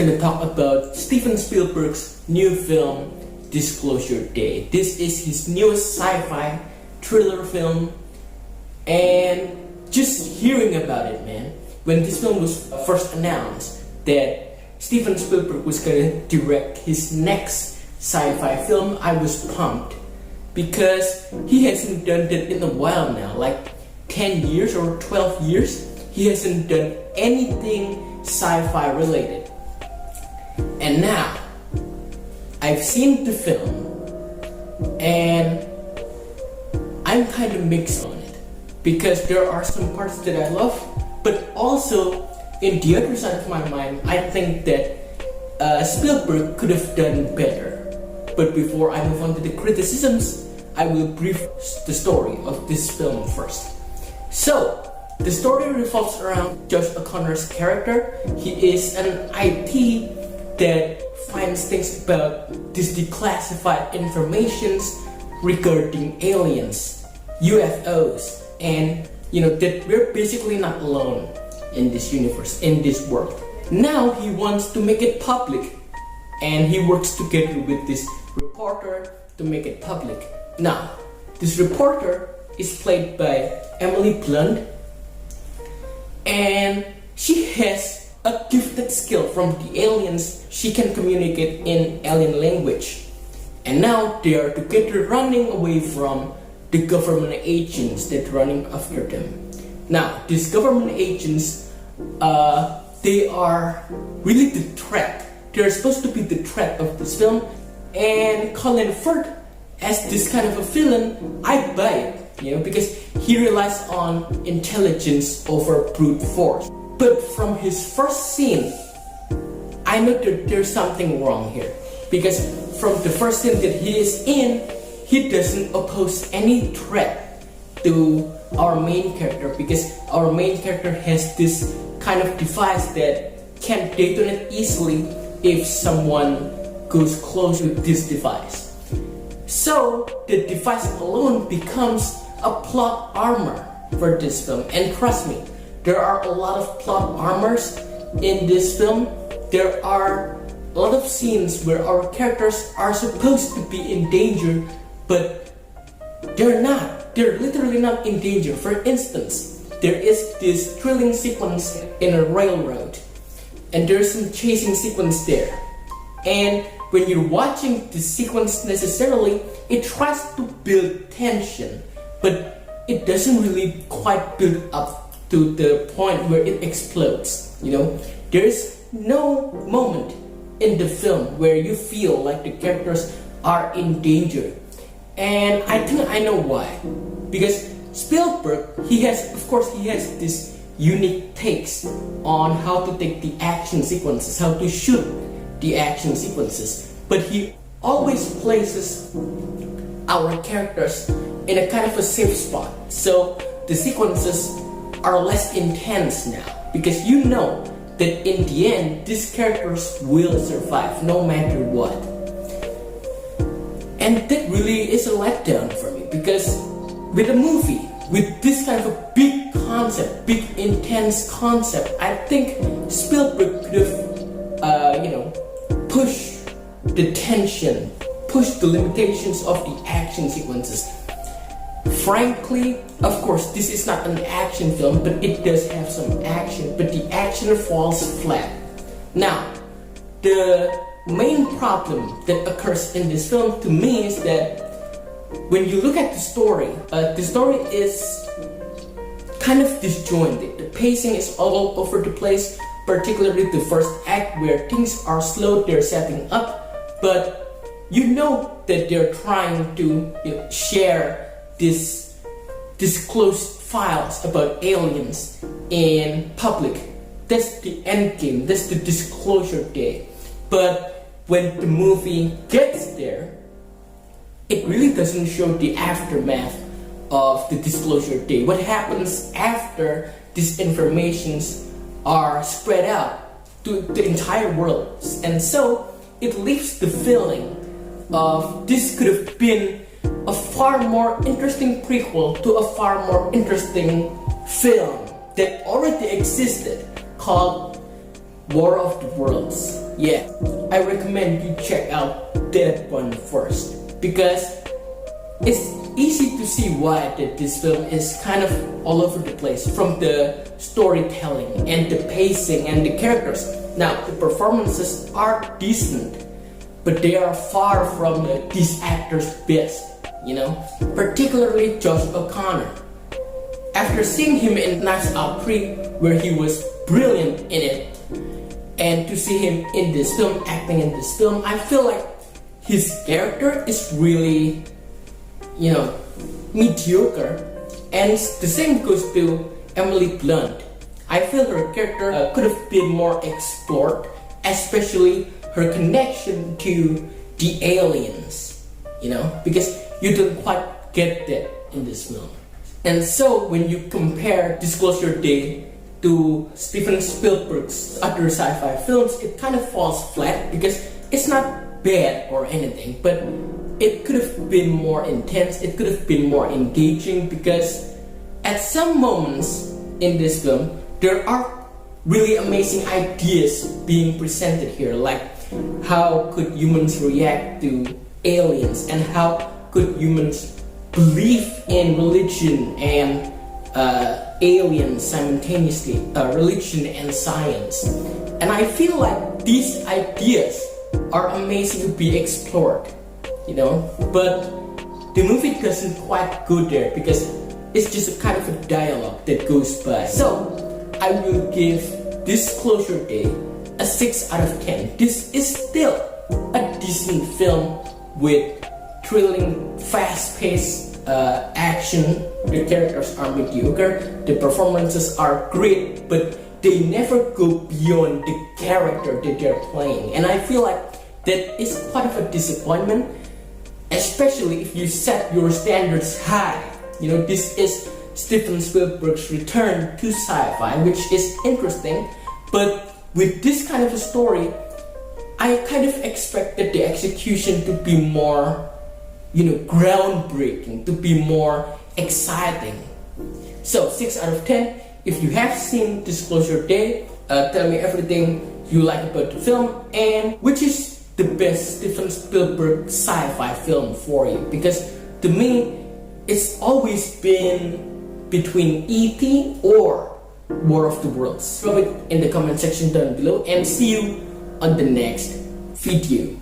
gonna talk about Steven Spielberg's new film, Disclosure Day. This is his newest sci-fi thriller film, and just hearing about it, man, when this film was first announced that Steven Spielberg was gonna direct his next sci-fi film, I was pumped because he hasn't done that in a while now, like 10 years or 12 years. He hasn't done anything sci-fi related. And now I've seen the film and I'm kind of mixed on it because there are some parts that I love, but also in the other side of my mind I think that Spielberg could have done better. But before I move on to the criticisms, I will brief the story of this film first. So the story revolves around Josh O'Connor's character. He is an IT that finds things about these declassified informations regarding aliens, UFOs, and that we're basically not alone in this universe, in this world. Now he wants to make it public, and he works together with this reporter to make it public. Now, this reporter is played by Emily Blunt, and she has a gifted skill from the aliens. She can communicate in alien language. And now they are together running away from the government agents that are running after them. Now, these government agents, they are really the threat. They're supposed to be the threat of this film. And Colin Firth, as this kind of a villain, I buy it, because he relies on intelligence over brute force. But from his first scene, I know that there's something wrong here. Because from the first scene that he is in, he doesn't oppose any threat to our main character, because our main character has this kind of device that can detonate easily if someone goes close to this device. So the device alone becomes a plot armor for this film. And trust me, there are a lot of plot armors in this film. There are a lot of scenes where our characters are supposed to be in danger, but they're not. They're literally not in danger. For instance, there is this thrilling sequence in a railroad, and there's some chasing sequence there. And when you're watching the sequence necessarily, it tries to build tension, but it doesn't really quite build up to the point where it explodes. There is no moment in the film where you feel like the characters are in danger. And I think I know why. Because Spielberg, he has this unique takes on how to take the action sequences, how to shoot the action sequences, but he always places our characters in a kind of a safe spot, so the sequences are less intense now, because you know that in the end these characters will survive no matter what. And that really is a letdown for me, because with a movie with this kind of a big concept, big intense concept, I think Spielberg could have push the tension, push the limitations of the action sequences. Frankly, of course, this is not an action film, but it does have some action, but the action falls flat. Now, the main problem that occurs in this film to me is that when you look at the story is kind of disjointed. The pacing is all over the place, particularly the first act where things are slow, they're setting up, but you know that they're trying to share this disclosed files about aliens in public. That's the end game, that's the disclosure day. But when the movie gets there, it really doesn't show the aftermath of the disclosure day. What happens after these informations are spread out to the entire world. And so it leaves the feeling of this could have been a far more interesting prequel to a far more interesting film that already existed called War of the Worlds. Yeah, I recommend you check out that one first, because it's easy to see why that this film is kind of all over the place, from the storytelling and the pacing and the characters. Now, the performances are decent, but they are far from these actors' best, you know? Particularly Josh O'Connor. After seeing him in Knives Out 3, where he was brilliant in it, and to see him in this film, acting in this film, I feel like his character is really, you know, mediocre. And the same goes to Emily Blunt. I feel her character could have been more explored, especially her connection to the aliens, you know, because you don't quite get that in this film. And so when you compare Disclosure Day to Steven Spielberg's other sci-fi films, it kind of falls flat, because it's not bad or anything, but it could have been more intense, it could have been more engaging, because at some moments in this film, there are really amazing ideas being presented here, like how could humans react to aliens, and how could humans believe in religion and aliens simultaneously, religion and science. And I feel like these ideas are amazing to be explored, you know, but the movie doesn't quite go there, because it's just a kind of a dialogue that goes by. So I will give Disclosure Day a 6 out of 10. This is still a decent film with thrilling, fast-paced action. The characters are mediocre, the performances are great, but they never go beyond the character that they're playing. And I feel like that is quite of a disappointment, especially if you set your standards high. You know, this is Steven Spielberg's return to sci-fi, which is interesting, but with this kind of a story, I kind of expected the execution to be more, you know, groundbreaking, to be more exciting. So 6 out of 10. If you have seen Disclosure Day, tell me everything you like about the film, and which is the best Steven Spielberg sci-fi film for you, because to me it's always been between E.T. or War of the Worlds. Drop it in the comment section down below, and see you on the next video.